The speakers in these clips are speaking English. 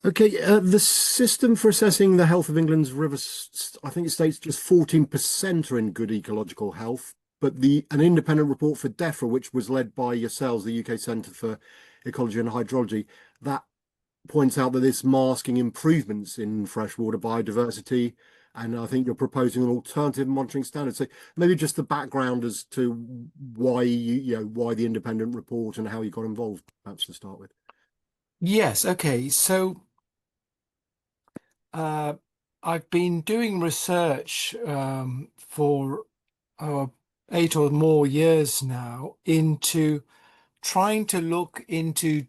Okay, the system for assessing the health of England's rivers, I think it states just 14% are in good ecological health. But an independent report for DEFRA, which was led by yourselves, the UK Centre for Ecology and Hydrology, that points out that it's masking improvements in freshwater biodiversity. And I think you're proposing an alternative monitoring standard. So maybe just the background as to why why the independent report and how you got involved, perhaps to start with. Yes, okay. So uh, I've been doing research for 8 or more years now into trying to look into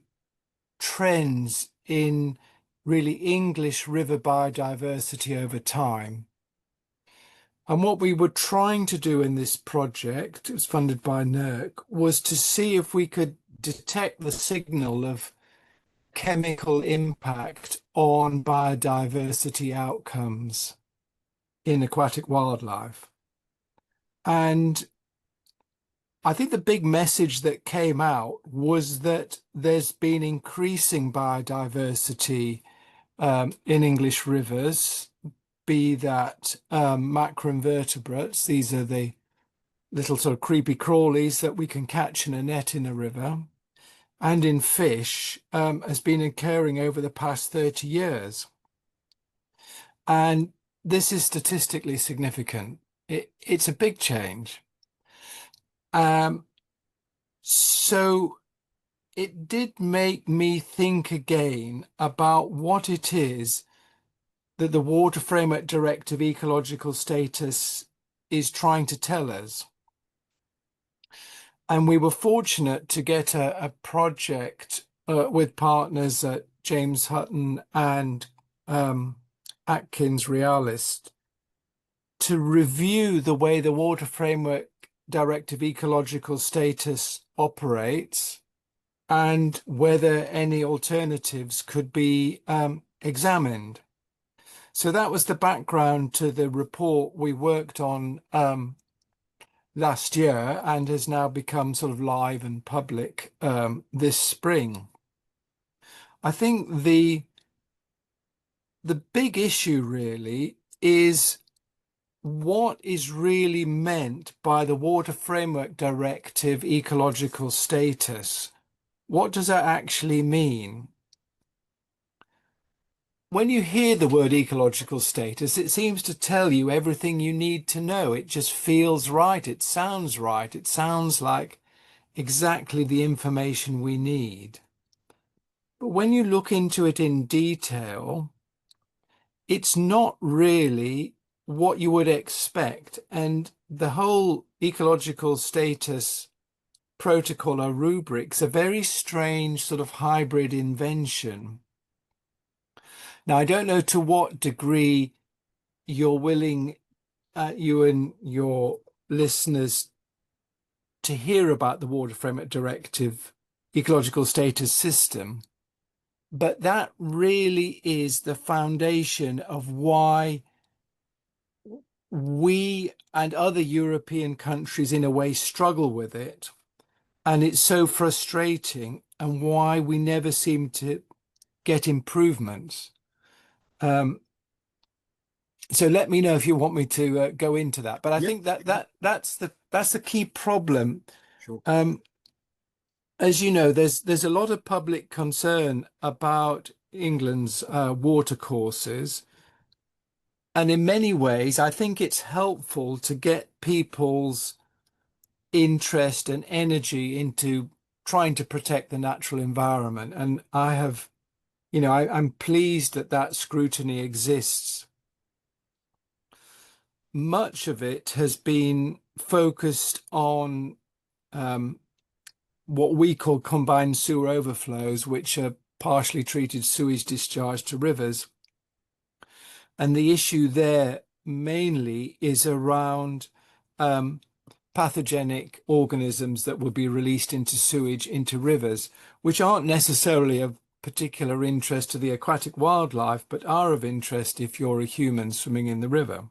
trends in really English river biodiversity over time. And what we were trying to do in this project, it was funded by NERC, was to see if we could detect the signal of chemical impact on biodiversity outcomes in aquatic wildlife. And I think the big message that came out was that there's been increasing biodiversity in English rivers, be that macroinvertebrates, these are the little sort of creepy crawlies that we can catch in a net in a river, and in fish has been occurring over the past 30 years. And this is statistically significant. It's a big change. Um, so it did make me think again about what it is that the Water Framework Directive ecological status is trying to tell us. And we were fortunate to get a project with partners at James Hutton and Atkins Realist to review the way the Water Framework Directive ecological status operates and whether any alternatives could be examined. So that was the background to the report we worked on last year and has now become sort of live and public this spring. I think the big issue really is what is really meant by the Water Framework Directive ecological status. What does that actually mean? When you hear the word ecological status, it seems to tell you everything you need to know. It just feels right. It sounds right. It sounds like exactly the information we need. But when you look into it in detail, it's not really what you would expect. And the whole ecological status protocol or rubric's a very strange sort of hybrid invention. Now, I don't know to what degree you're willing, you and your listeners, to hear about the Water Framework Directive ecological status system, but that really is the foundation of why we and other European countries in a way struggle with it. And it's so frustrating and why we never seem to get improvements. So let me know if you want me to go into that. But I Yeah, think that's the key problem. sure. Um, as you know, there's a lot of public concern about England's water courses, and in many ways, I think it's helpful to get people's interest and energy into trying to protect the natural environment. And I have, I'm pleased that that scrutiny exists. Much of it has been focused on what we call combined sewer overflows, which are partially treated sewage discharge to rivers. And the issue there mainly is around pathogenic organisms that will be released into sewage into rivers, which aren't necessarily of particular interest to the aquatic wildlife, but are of interest if you're a human swimming in the river.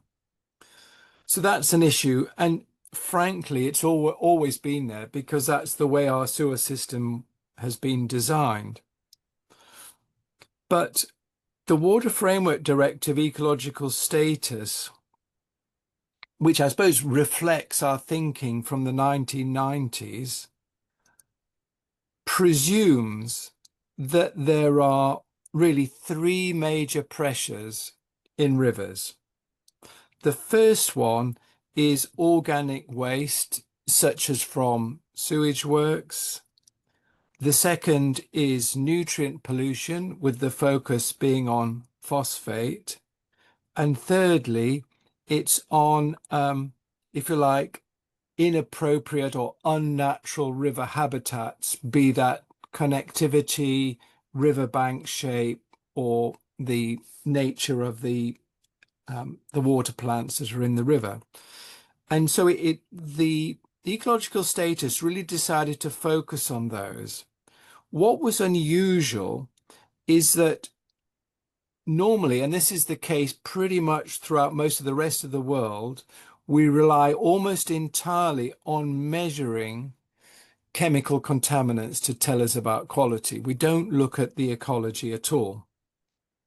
So that's an issue. And frankly, it's always been there because that's the way our sewer system has been designed. But The Water Framework Directive ecological status, which I suppose reflects our thinking from the 1990s, presumes that there are really three major pressures in rivers. The first one is organic waste, such as from sewage works. The second is nutrient pollution, with the focus being on phosphate. And thirdly, it's on, if you like, inappropriate or unnatural river habitats, be that connectivity, riverbank shape, or the nature of the water plants that are in the river. And so the ecological status really decided to focus on those. What was unusual is that normally, and this is the case pretty much throughout most of the rest of the world, we rely almost entirely on measuring chemical contaminants to tell us about quality. We don't look at the ecology at all.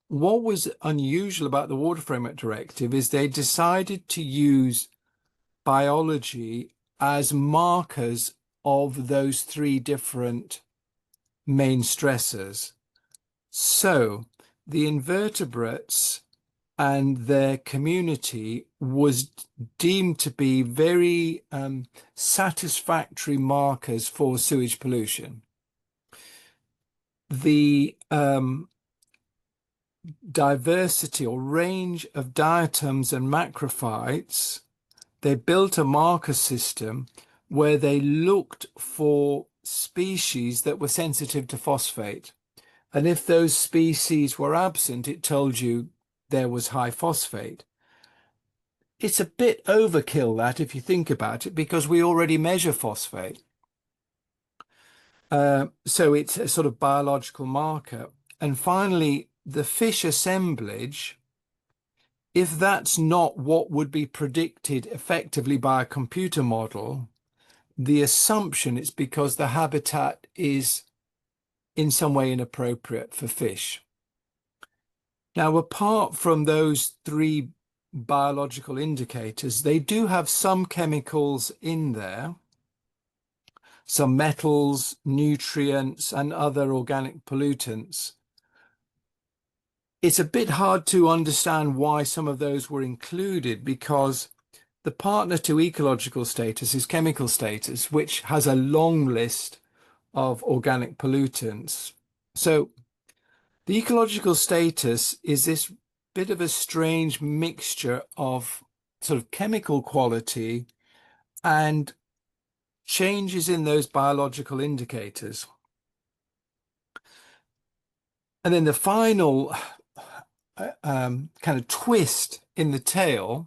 What was unusual about the Water Framework Directive is they decided to use biology as markers of those three different main stressors. So the invertebrates and their community was deemed to be very satisfactory markers for sewage pollution. The diversity or range of diatoms and macrophytes, they built a marker system where they looked for species that were sensitive to phosphate. And if those species were absent, it told you there was high phosphate. It's a bit overkill, that, if you think about it, because we already measure phosphate. So it's a sort of biological marker. And finally, the fish assemblage, if that's not what would be predicted effectively by a computer model, the assumption it's because the habitat is in some way inappropriate for fish. Now, apart from those three biological indicators, they do have some chemicals in there, some metals, nutrients, and other organic pollutants. It's a bit hard to understand why some of those were included, because the partner to ecological status is chemical status, which has a long list of organic pollutants. So the ecological status is this bit of a strange mixture of sort of chemical quality and changes in those biological indicators. And then the final kind of twist in the tail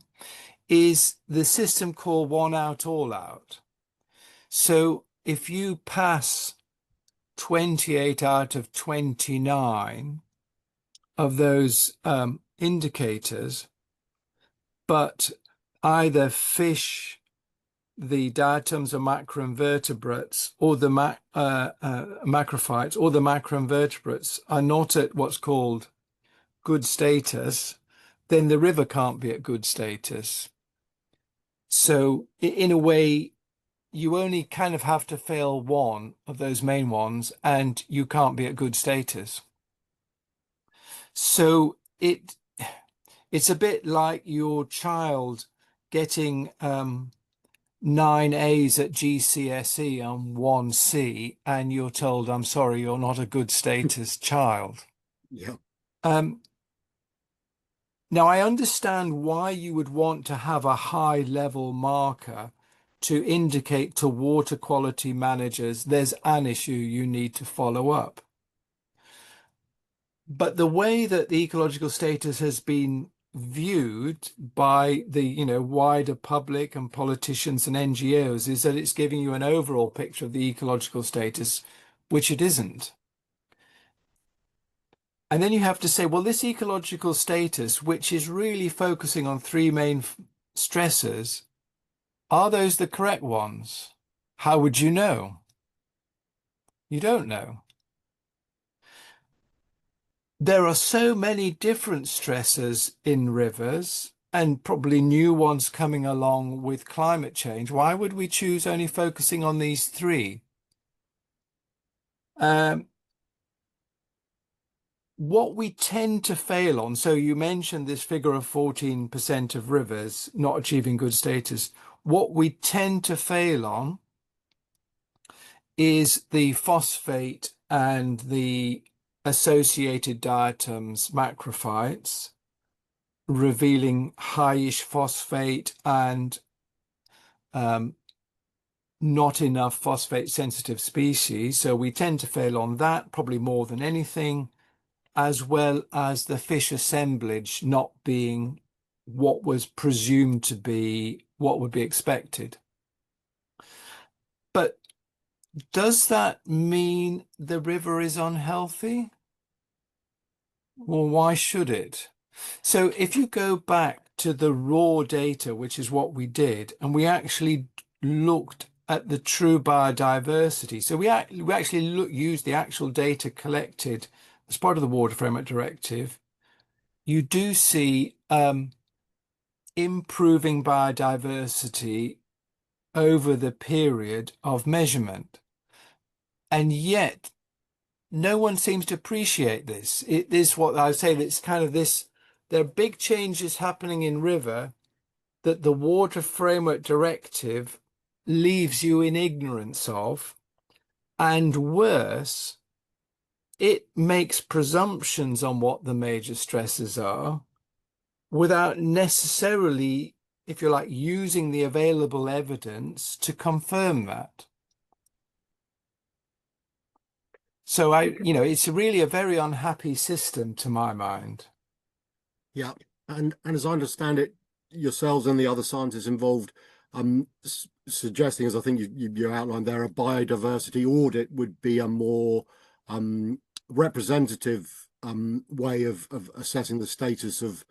is the system called one out, all out. So if you pass 28 out of 29 of those indicators, but either fish, the diatoms or macroinvertebrates, or the macrophytes or the macroinvertebrates are not at what's called good status, then the river can't be at good status. So in a way, you only kind of have to fail one of those main ones and you can't be at good status. So it's a bit like your child getting 9 A's at GCSE and 1 C, and you're told, I'm sorry, you're not a good status child. Yeah. Now, I understand why you would want to have a high level marker to indicate to water quality managers there's an issue you need to follow up. But the way that the ecological status has been viewed by the wider public and politicians and NGOs is that it's giving you an overall picture of the ecological status, which it isn't. And then you have to say, well, this ecological status, which is really focusing on three main stressors, are those the correct ones? How would you know? You don't know. there are so many different stressors in rivers and probably new ones coming along with climate change. Why would we choose only focusing on these three? Um, what we tend to fail on, so you mentioned this figure of 14% of rivers not achieving good status. What we tend to fail on is the phosphate and the associated diatoms macrophytes, revealing highish phosphate and not enough phosphate sensitive species. So we tend to fail on that probably more than anything, as well as the fish assemblage not being what was presumed to be what would be expected. But does that mean the river is unhealthy? Well, why should it? So if you go back to the raw data, which is what we did, and we actually looked at the true biodiversity. So we actually used the actual data collected as part of the Water Framework Directive. You do see improving biodiversity over the period of measurement. And yet no one seems to appreciate this. It is what I would say, it's kind of this, there are big changes happening in river that the Water Framework Directive leaves you in ignorance of. And worse, it makes presumptions on what the major stresses are without necessarily, if you like, using the available evidence to confirm that. So it's really a very unhappy system to my mind. Yeah, and as I understand it, yourselves and the other scientists involved suggesting, as I think you outlined there, a biodiversity audit would be a more representative way of assessing the status of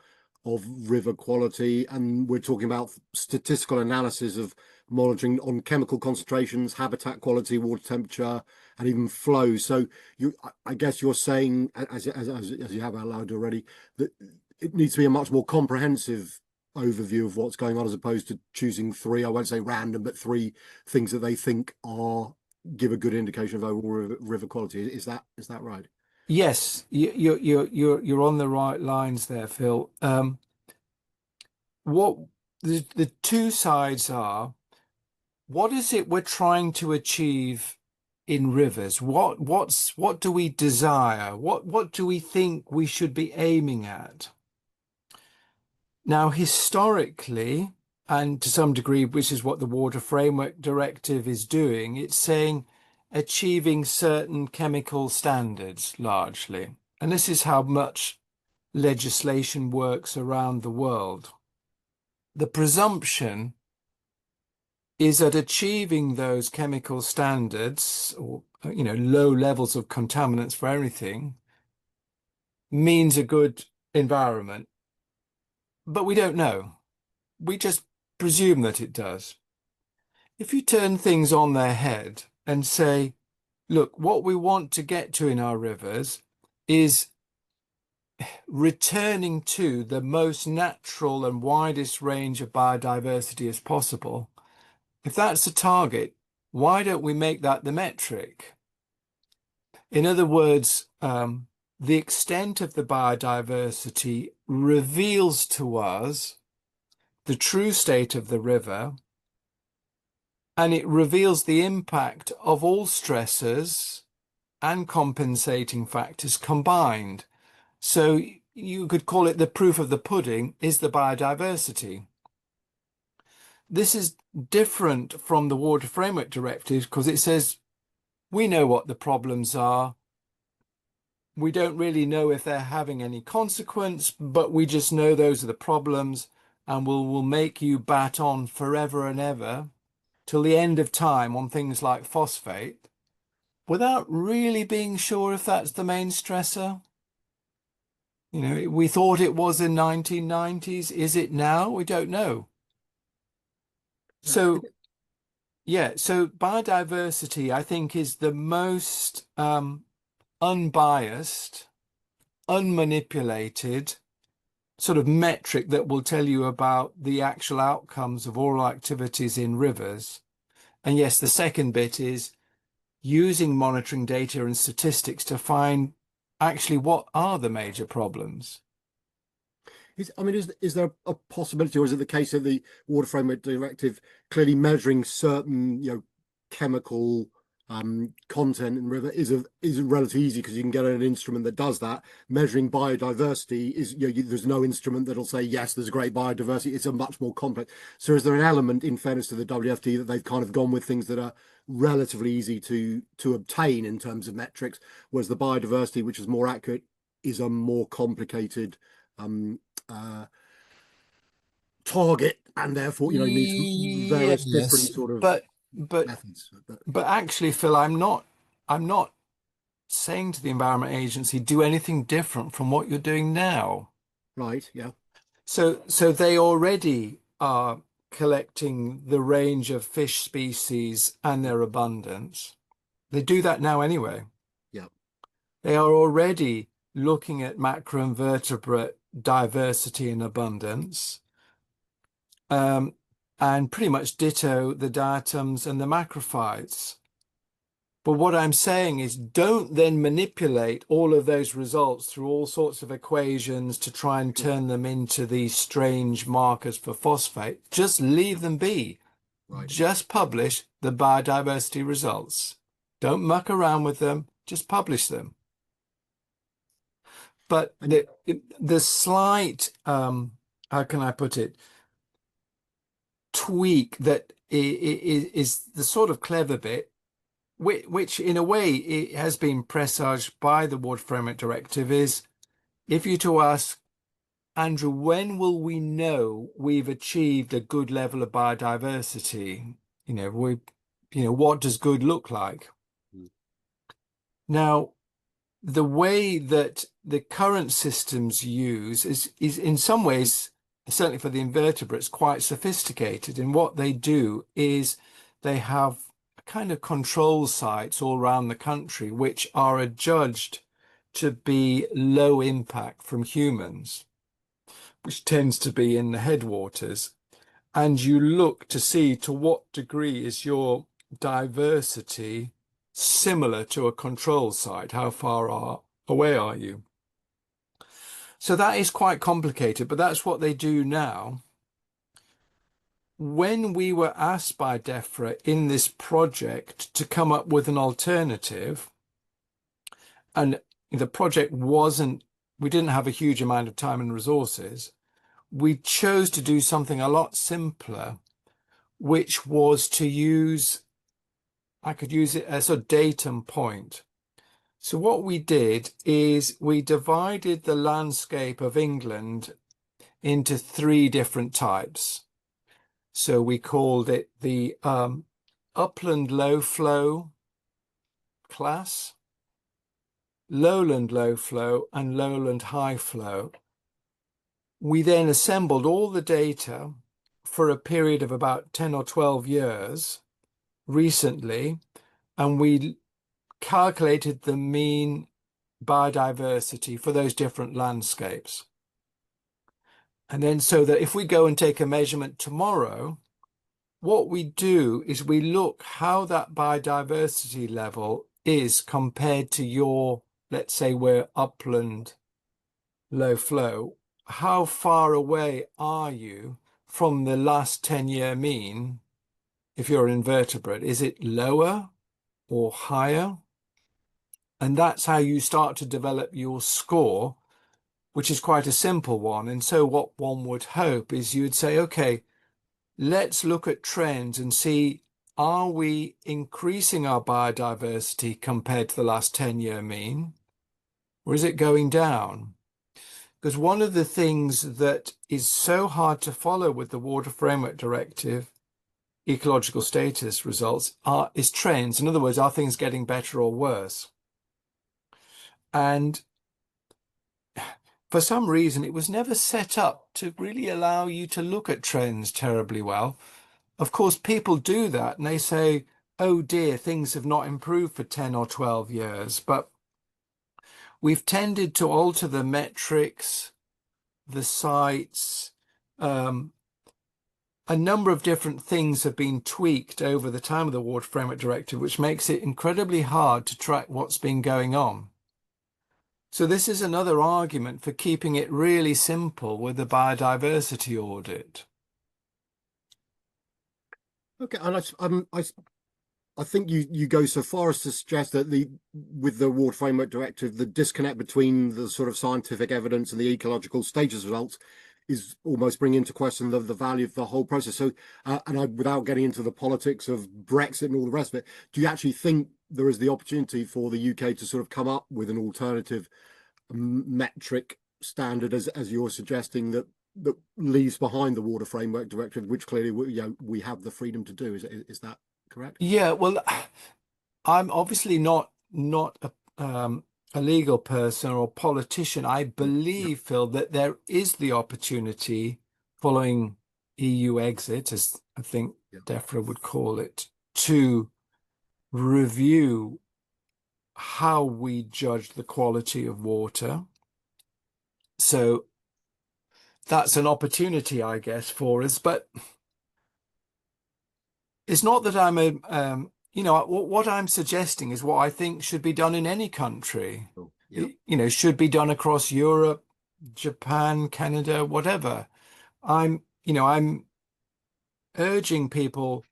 river quality, and we're talking about statistical analysis of monitoring on chemical concentrations, habitat quality, water temperature, and even flow. So I guess you're saying, as you have outlined already, that it needs to be a much more comprehensive overview of what's going on, as opposed to choosing three, I won't say random, but three things that they think give a good indication of overall river quality. Is that right? Yes, you're on the right lines there, Phil. What the two sides are, what is it we're trying to achieve in rivers? What do we desire? What do we think we should be aiming at? Now, historically, and to some degree, which is what the Water Framework Directive is doing, it's saying achieving certain chemical standards largely. And this is how much legislation works around the world. The presumption is that achieving those chemical standards, or low levels of contaminants for everything, means a good environment. But we don't know. We just presume that it does. If you turn things on their head and say, look, what we want to get to in our rivers is returning to the most natural and widest range of biodiversity as possible. If that's the target, why don't we make that the metric? In other words, the extent of the biodiversity reveals to us the true state of the river, and it reveals the impact of all stressors and compensating factors combined. So you could call it the proof of the pudding is the biodiversity. This is different from the Water Framework Directive because it says we know what the problems are. We don't really know if they're having any consequence, but we just know those are the problems, and we'll make you bat on forever and ever till the end of time on things like phosphate without really being sure if that's the main stressor. We thought it was in 1990s. Is it now? We don't know. So, yeah, so biodiversity, I think, is the most unbiased unmanipulated sort of metric that will tell you about the actual outcomes of all activities in rivers. And yes, the second bit is using monitoring data and statistics to find actually what are the major problems. Is there a possibility, or is it the case that the Water Framework Directive clearly measuring certain, chemical content in river is relatively easy because you can get an instrument that does that. Measuring biodiversity is, there's no instrument that'll say yes, there's great biodiversity. It's a much more complex. So is there an element, in fairness to the WFD, that they've kind of gone with things that are relatively easy to obtain in terms of metrics, whereas the biodiversity, which is more accurate, is a more complicated uh, target, and therefore needs various different Yes, sort of but methods. but actually, Phil, I'm not saying to the Environment Agency, do anything different from what you're doing now. Right, yeah, So they already are collecting the range of fish species and their abundance. They do that now anyway. yeah. They are already looking at macroinvertebrate diversity and abundance, um, and pretty much ditto the diatoms and the macrophytes. But what I'm saying is don't then manipulate all of those results through all sorts of equations to try and Sure. turn them into these strange markers for phosphate. Just leave them be. Right. Just publish the biodiversity results. Don't muck around with them, just publish them. But And the slight, how can I put it, tweak that is the sort of clever bit, which in a way it has been presaged by the Water Framework Directive, is if you to ask, Andrew, when will we know we've achieved a good level of biodiversity? What does good look like? Mm. Now, the way that the current systems use is in some ways, certainly for the invertebrates, quite sophisticated. And what they do is they have kind of control sites all around the country, which are adjudged to be low impact from humans, which tends to be in the headwaters. And you look to see to what degree is your diversity similar to a control site? How far away are you? So that is quite complicated, but that's what they do now. When we were asked by DEFRA in this project to come up with an alternative, and the project we didn't have a huge amount of time and resources, we chose to do something a lot simpler, which was to I could use it as a datum point. So what we did is we divided the landscape of England into three different types. So we called it the upland low flow class, lowland low flow, and lowland high flow. We then assembled all the data for a period of about 10 or 12 years recently, and we calculated the mean biodiversity for those different landscapes. And then so that if we go and take a measurement tomorrow, what we do is we look how that biodiversity level is compared to your, let's say we're upland low flow. How far away are you from the last 10-year mean if you're an invertebrate? Is it lower or higher? And that's how you start to develop your score, which is quite a simple one. And so what one would hope is you would say, okay, let's look at trends and see, are we increasing our biodiversity compared to the last 10-year mean, or is it going down? Because one of the things that is so hard to follow with the Water Framework Directive ecological status results is trends. In other words, are things getting better or worse? And for some reason, it was never set up to really allow you to look at trends terribly well. Of course, people do that and they say, oh dear, things have not improved for 10 or 12 years. But we've tended to alter the metrics, the sites. A number of different things have been tweaked over the time of the Water Framework Directive, which makes it incredibly hard to track what's been going on. So this is another argument for keeping it really simple with the biodiversity audit. Okay, and I think you go so far as to suggest that with the Water Framework Directive, the disconnect between the sort of scientific evidence and the ecological status results is almost bringing into question the value of the whole process. So, without getting into the politics of Brexit and all the rest of it, do you actually think there is the opportunity for the UK to sort of come up with an alternative metric standard, as you're suggesting, that leaves behind the Water Framework Directive, which clearly we have the freedom to do? Is that correct? Yeah, well, I'm obviously not a legal person or politician. I believe, Phil, that there is the opportunity following EU exit, as I think DEFRA would call it, to review how we judge the quality of water. So that's an opportunity, I guess, for us. But it's not that I'm what I'm suggesting is what I think should be done in any country. Oh, yeah. Should be done across Europe, Japan, Canada, whatever. I'm urging people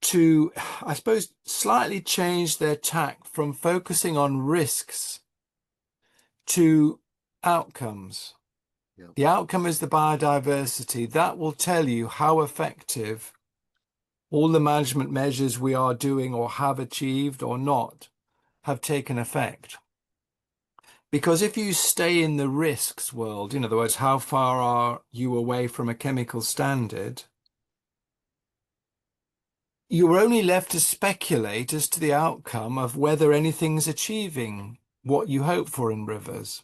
to, I suppose, slightly change their tack from focusing on risks to outcomes. Yeah. The outcome is the biodiversity. That will tell you how effective all the management measures we are doing or have achieved or not have taken effect. Because if you stay in the risks world, in other words, how far are you away from a chemical standard, you're only left to speculate as to the outcome of whether anything's achieving what you hope for in rivers.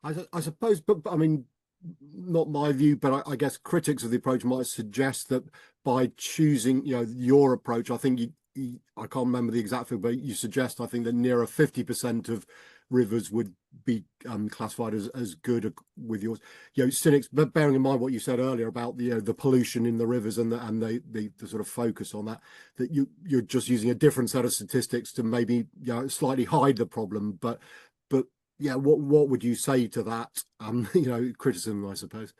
I suppose, but I mean, not my view, but I guess critics of the approach might suggest that by choosing, your approach, I think I can't remember the exact figure, but you suggest, I think, that nearer 50% of rivers would be classified as good with yours. Cynics, but bearing in mind what you said earlier about the pollution in the rivers and the sort of focus on that you're just using a different set of statistics to maybe slightly hide the problem, but yeah, what would you say to that criticism, I suppose?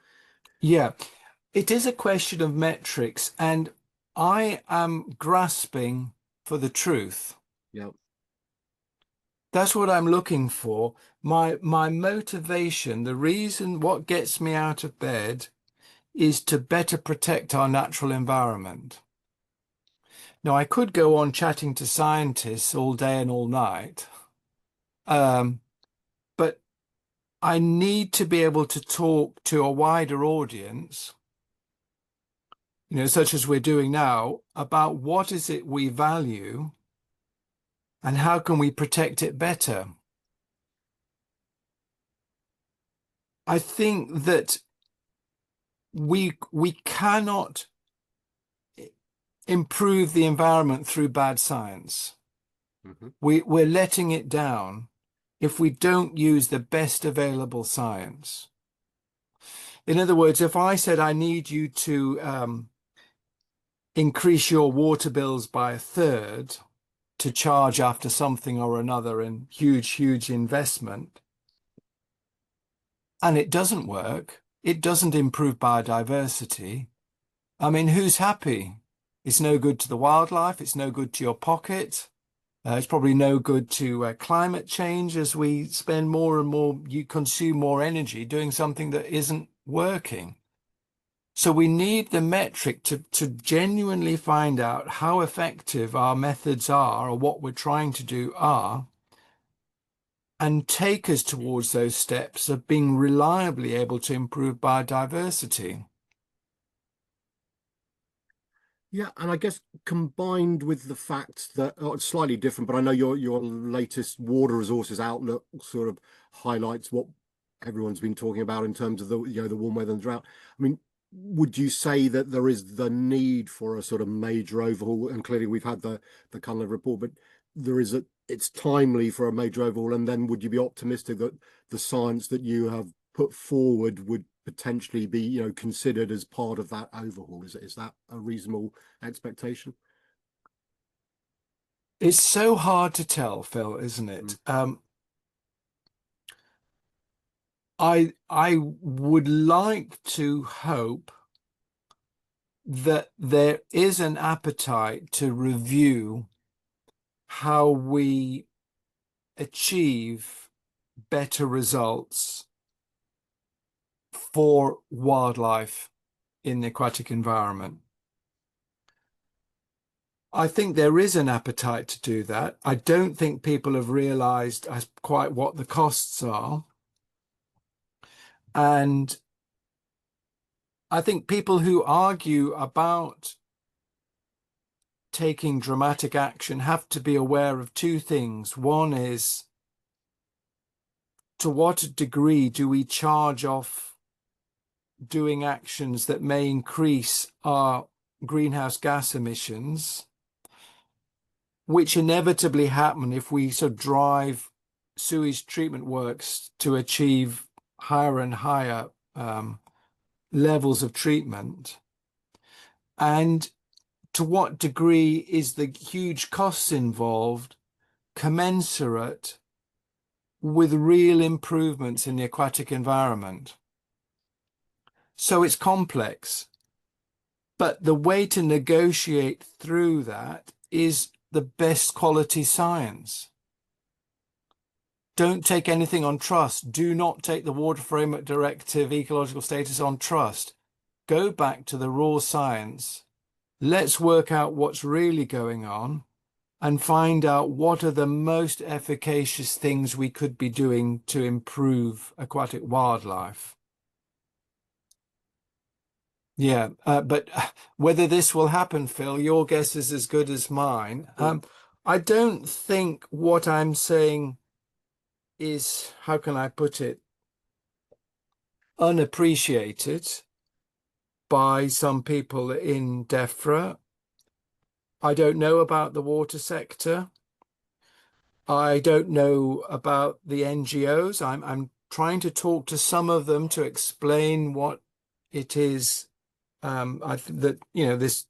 Yeah, it is a question of metrics, and I am grasping for the truth. Yeah. That's what I'm looking for. My motivation, the reason, what gets me out of bed is to better protect our natural environment. Now, I could go on chatting to scientists all day and all night, but I need to be able to talk to a wider audience, such as we're doing now, about what is it we value and how can we protect it better. I think that we cannot improve the environment through bad science. Mm-hmm. We're letting it down if we don't use the best available science. In other words, if I said I need you to increase your water bills by 1/3 to charge after something or another in huge investment, and it doesn't work, it doesn't improve biodiversity, I mean, who's happy? It's no good to the wildlife, it's no good to your pocket, it's probably no good to climate change as we spend more and more, you consume more energy doing something that isn't working. So we need the metric to genuinely find out how effective our methods are or what we're trying to do are, and take us towards those steps of being reliably able to improve biodiversity. Yeah, and I guess combined with the fact that it's slightly different, but I know your latest water resources outlook sort of highlights what everyone's been talking about in terms of the warm weather and drought. I mean, would you say that there is the need for a sort of major overhaul? And clearly we've had the kind of report, but it's timely for a major overhaul? And then would you be optimistic that the science that you have put forward would potentially be, considered as part of that overhaul? Is that a reasonable expectation? It's so hard to tell, Phil, isn't it? I would like to hope that there is an appetite to review how we achieve better results for wildlife in the aquatic environment. I think there is an appetite to do that. I don't think people have realized quite what the costs are. And I think people who argue about taking dramatic action have to be aware of two things. One is, to what degree do we charge off doing actions that may increase our greenhouse gas emissions, which inevitably happen if we sort of drive sewage treatment works to achieve higher and higher levels of treatment, and to what degree is the huge costs involved commensurate with real improvements in the aquatic environment. So it's complex, but the way to negotiate through that is the best quality science. Don't take anything on trust. Do not take the Water Framework Directive ecological status on trust. Go back to the raw science. Let's work out what's really going on and find out what are the most efficacious things we could be doing to improve aquatic wildlife. Yeah, but whether this will happen, Phil, your guess is as good as mine. I don't think what I'm saying is, how can I put it, unappreciated by some people in DEFRA. I don't know about the water sector. I don't know about the NGOs. I'm trying to talk to some of them to explain what it is this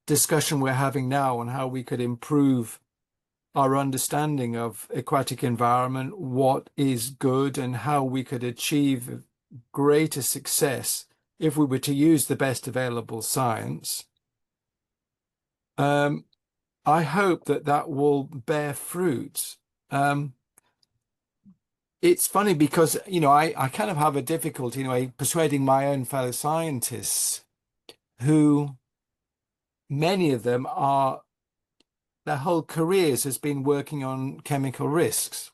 discussion we're having now on how we could improve our understanding of aquatic environment, what is good, and how we could achieve greater success if we were to use the best available science. I hope that will bear fruit. It's funny because, I kind of have a difficulty, persuading my own fellow scientists, who many of them their whole careers has been working on chemical risks.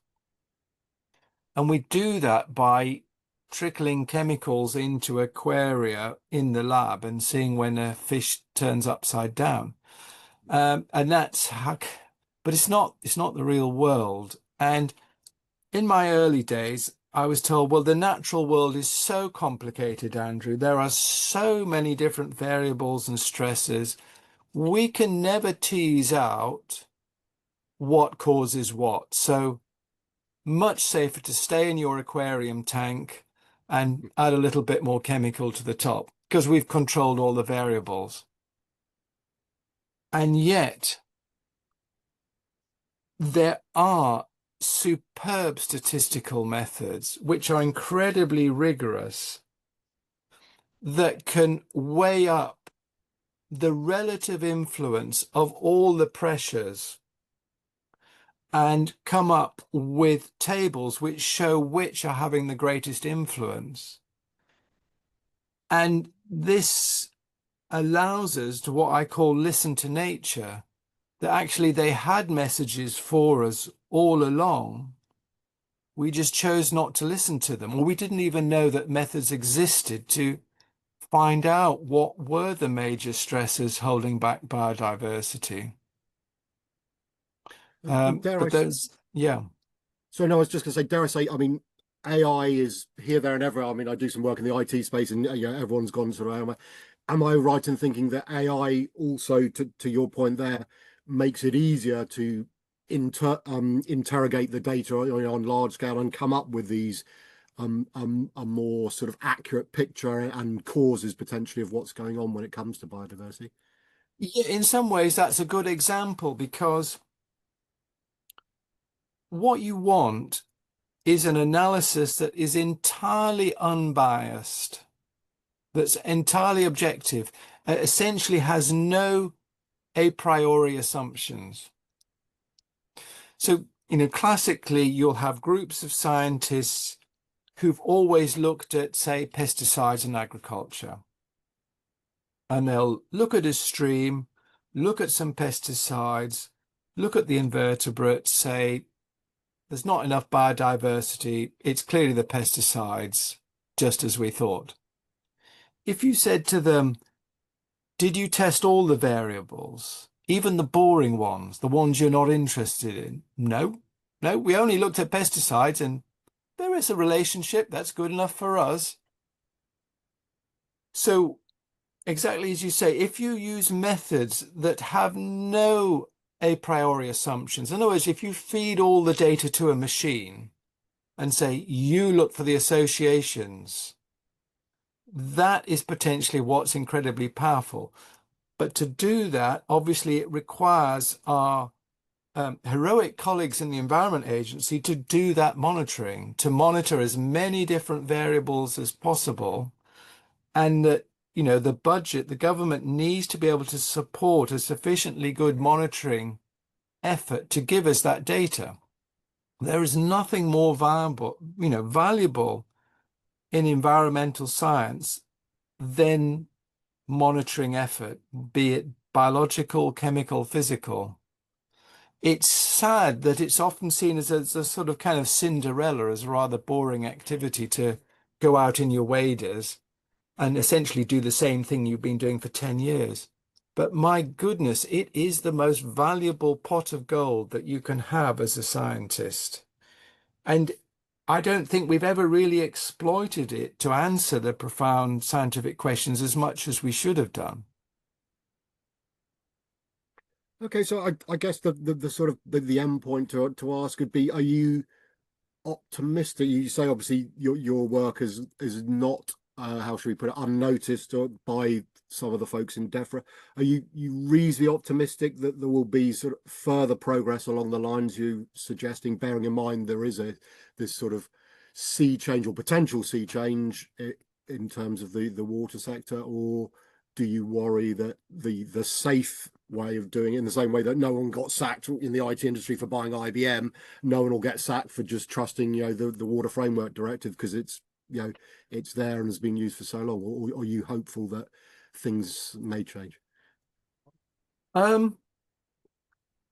And we do that by trickling chemicals into aquaria in the lab and seeing when a fish turns upside down. And but it's not the real world. And in my early days, I was told, well, the natural world is so complicated, Andrew. There are so many different variables and stresses. We can never tease out what causes what. So much safer to stay in your aquarium tank and add a little bit more chemical to the top because we've controlled all the variables. And yet there are superb statistical methods which are incredibly rigorous that can weigh up the relative influence of all the pressures and come up with tables which show which are having the greatest influence. And this allows us to, what I call, listen to nature, that actually they had messages for us all along. We just chose not to listen to them, or we didn't even know that methods existed to find out what were the major stresses holding back biodiversity. But there's, yeah. So no, I was just going to say, dare I say, I mean, AI is here, there, and ever. I mean, I do some work in the IT space, and everyone's gone sort of. Am I right in thinking that AI also, to your point there, makes it easier to interrogate the data on large scale and come up with these a more sort of accurate picture and causes potentially of what's going on when it comes to biodiversity. Yeah, in some ways, that's a good example because what you want is an analysis that is entirely unbiased, that's entirely objective, essentially has no a priori assumptions. So, classically, you'll have groups of scientists who've always looked at, say, pesticides in agriculture. And they'll look at a stream, look at some pesticides, look at the invertebrates, say, there's not enough biodiversity. It's clearly the pesticides, just as we thought. If you said to them, did you test all the variables, even the boring ones, the ones you're not interested in? No, we only looked at pesticides and there is a relationship. That's good enough for us. So exactly as you say, if you use methods that have no a priori assumptions, in other words, if you feed all the data to a machine and say, you look for the associations, that is potentially what's incredibly powerful. But to do that, obviously, it requires our heroic colleagues in the Environment Agency to do that monitoring, to monitor as many different variables as possible, and that the budget, the government needs to be able to support a sufficiently good monitoring effort to give us that data. There is nothing more valuable in environmental science than monitoring effort, be it biological, chemical, physical. It's sad that it's often seen as a sort of kind of Cinderella, as a rather boring activity to go out in your waders and essentially do the same thing you've been doing for 10 years. But my goodness, it is the most valuable pot of gold that you can have as a scientist. And I don't think we've ever really exploited it to answer the profound scientific questions as much as we should have done. Okay, so I guess the sort of the end point to ask would be: are you optimistic? You say obviously your work is not how should we put it, unnoticed by some of the folks in DEFRA. Are you reasonably optimistic that there will be sort of further progress along the lines you suggesting, bearing in mind there is this sort of sea change or potential sea change in terms of the water sector, or do you worry that the safe way of doing it, in the same way that no one got sacked in the IT industry for buying IBM, no one will get sacked for just trusting the Water Framework Directive because it's it's there and has been used for so long, or are you hopeful that things may change? On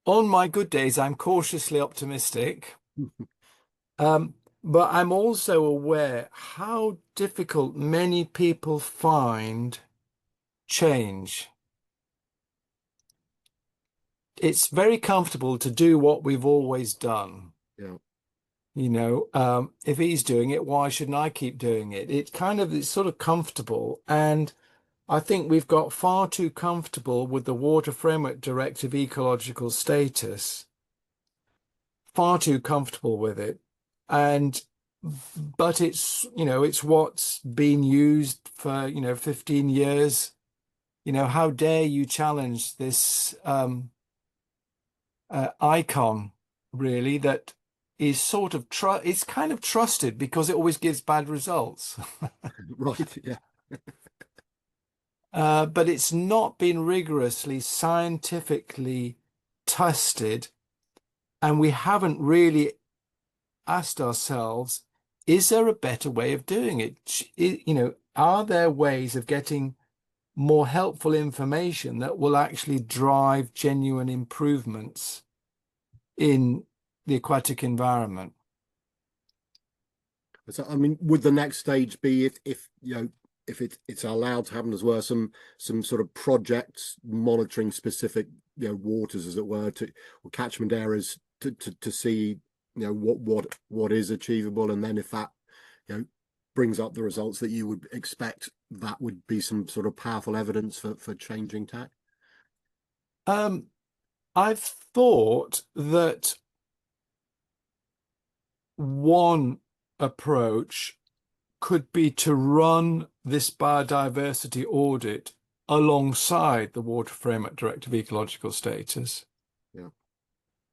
my good days, I'm cautiously optimistic. But I'm also aware how difficult many people find change. It's very comfortable to do what we've always done. Yeah. If he's doing it, why shouldn't I keep doing it? It's sort of comfortable. And I think we've got far too comfortable with the Water Framework Directive ecological status, far too comfortable with it. But it's what's been used for, 15 years. How dare you challenge this icon, really, that is sort of it's kind of trusted because it always gives bad results. Right. Yeah. But it's not been rigorously scientifically tested, and we haven't really asked ourselves, is there a better way of doing it? Are there ways of getting more helpful information that will actually drive genuine improvements in the aquatic environment? So, I mean, would the next stage be if it's allowed to happen, as well, some sort of projects monitoring specific waters, as it were, or catchment areas to see what is achievable, and then if that brings up the results that you would expect, that would be some sort of powerful evidence for changing tack? I've thought that one approach could be to run this biodiversity audit alongside the Water Framework Directive ecological status. Yeah.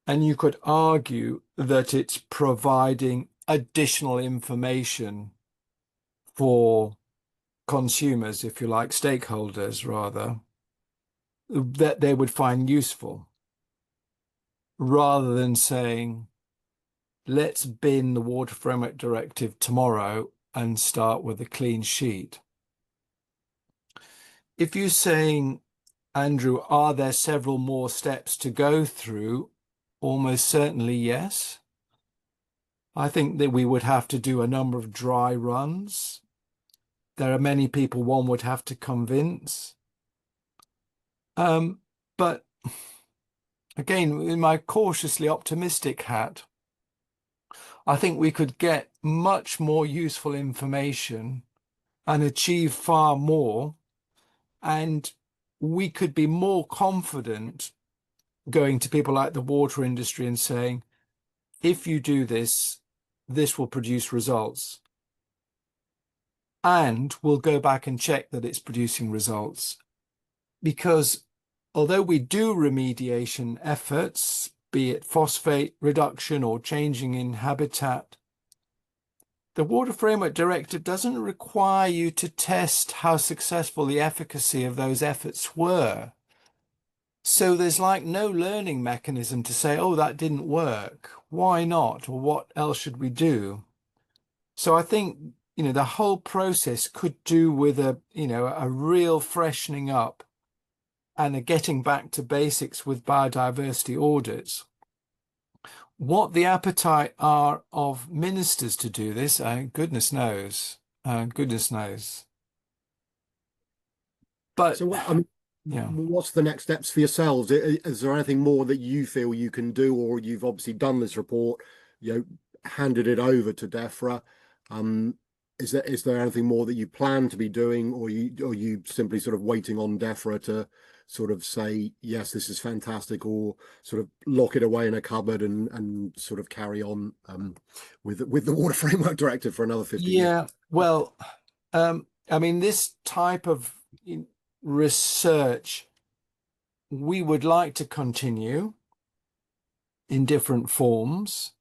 And you could argue that it's providing additional information for consumers, if you like, stakeholders rather, that they would find useful, rather than saying, let's bin the Water Framework Directive tomorrow and start with a clean sheet. If you're saying, Andrew, are there several more steps to go through? Almost certainly, yes. I think that we would have to do a number of dry runs. There are many people one would have to convince. But again, in my cautiously optimistic hat, I think we could get much more useful information and achieve far more. And we could be more confident going to people like the water industry and saying, if you do this, this will produce results. And we'll go back and check that it's producing results. Because although we do remediation efforts, be it phosphate reduction or changing in habitat, the Water Framework Directive doesn't require you to test how successful the efficacy of those efforts were. So there's like no learning mechanism to say, oh, that didn't work. Why not? Or what else should we do? So I think, the whole process could do with a real freshening up and a getting back to basics with biodiversity audits. What the appetite are of ministers to do this, goodness knows. Goodness knows. But So, yeah. what's the next steps for yourselves? Is there anything more that you feel you can do, or you've obviously done this report, handed it over to DEFRA? Is there anything more that you plan to be doing, or you simply sort of waiting on DEFRA to sort of say, yes, this is fantastic, or sort of lock it away in a cupboard and sort of carry on with the Water Framework Directive for another 50 years? Yeah, well, I mean, this type of research we would like to continue in different forms.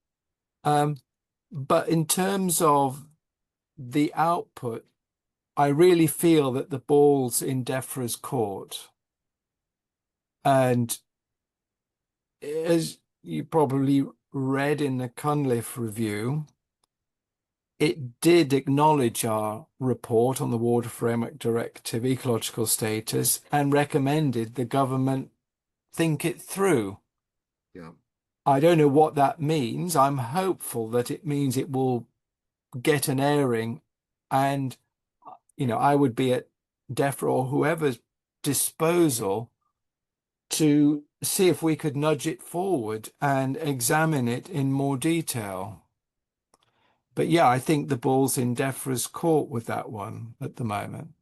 But in terms of the output, I really feel that the ball's in DEFRA's court. And as you probably read in the Cunliffe review, it did acknowledge our report on the Water Framework Directive ecological status and recommended the government think it through. Yeah. I don't know what that means. I'm hopeful that it means it will get an airing, and I would be at DEFRA or whoever's disposal to see if we could nudge it forward and examine it in more detail. But yeah, I think the ball's in DEFRA's court with that one at the moment.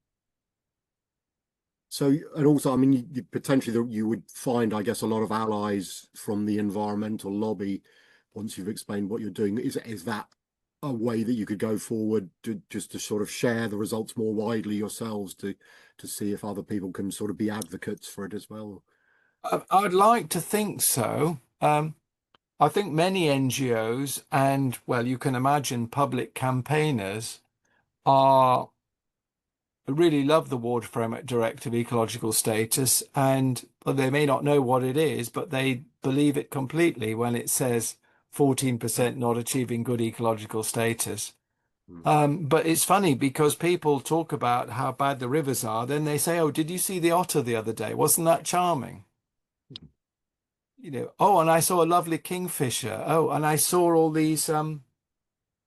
So, and also, I mean, potentially you would find, I guess, a lot of allies from the environmental lobby once you've explained what you're doing. Is that a way that you could go forward just to sort of share the results more widely yourselves to see if other people can sort of be advocates for it as well? I'd like to think so. I think many NGOs and, well, you can imagine public campaigners really love the Water Framework Directive ecological status, and well, they may not know what it is, but they believe it completely when it says 14% not achieving good ecological status. But it's funny because people talk about how bad the rivers are, then they say, oh, did you see the otter the other day? Wasn't that charming? Oh, and I saw a lovely kingfisher. Oh, and I saw all these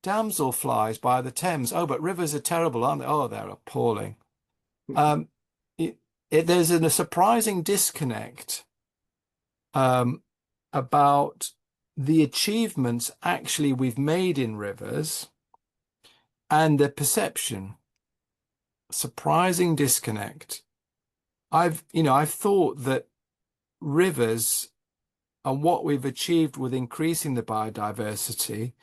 damselflies by the Thames. Oh, but rivers are terrible, aren't they? Oh, they're appalling. Um, there's a surprising disconnect about the achievements actually we've made in rivers and the perception. Surprising disconnect. I've thought that rivers And what we've achieved with increasing the biodiversity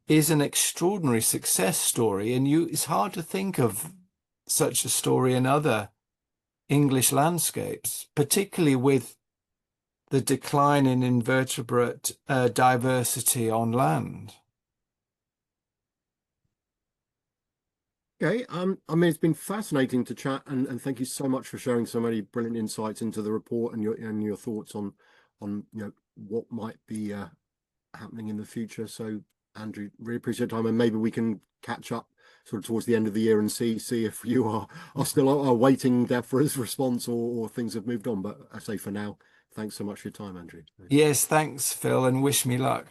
is an extraordinary success story. And it's hard to think of such a story in other English landscapes, particularly with the decline in invertebrate diversity on land. Okay, I mean, it's been fascinating to chat, and thank you so much for sharing so many brilliant insights into the report and your thoughts on what might be happening in the future. So, Andrew, really appreciate your time, and maybe we can catch up sort of towards the end of the year and see if you are still awaiting DEFRA's response or things have moved on. But I say for now, thanks so much for your time, Andrew. Yes, thanks, Phil, and wish me luck.